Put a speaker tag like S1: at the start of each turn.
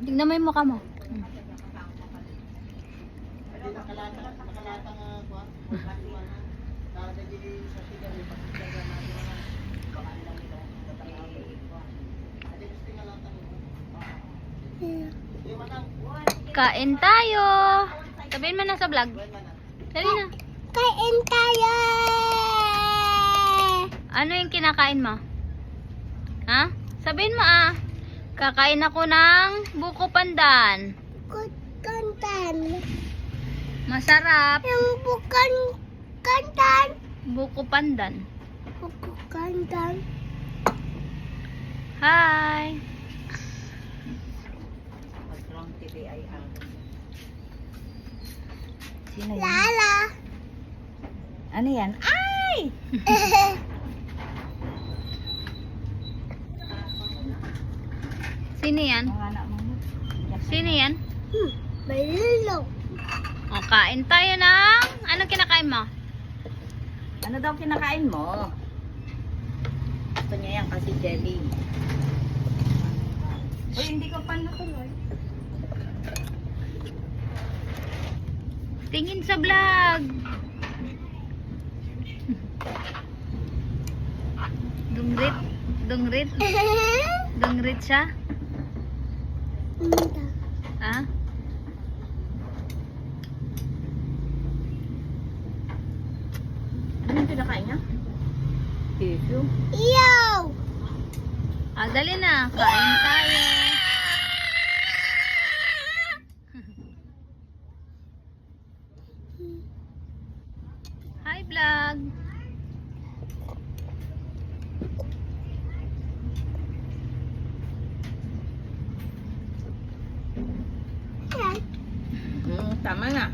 S1: Tignan mo yung mukha mo. Kain tayo. Sabihin mo na sa vlog. Dali na.
S2: Kain tayo!
S1: Ano yung kinakain mo? Ha? Sabihin mo ah. Kakain ako ng buko pandan.
S2: Kantan.
S1: Masarap.
S2: Yung bukan kantan.
S1: Buko pandan.
S2: Kantan.
S1: Hi.
S3: Sino yan?
S2: Lala.
S3: Ano yan? Ay!
S1: Sino yan?
S3: Mga anak mo.
S1: Sino yan?
S2: Malilo.
S1: O, kain tayo ng... Anong kinakain mo?
S3: Ano daw kinakain mo? Gusto niya yan kasi jelly. Uy, hindi ko pa natuloy.
S1: Tingin sa vlog. Dungrit. Dungrit. Dungrit siya. Ha?
S3: Ano yung kinakain niya? Ito.
S2: Iyo.
S1: Ah, dali na. Kain tayo. Hi vlog.
S3: Tama na.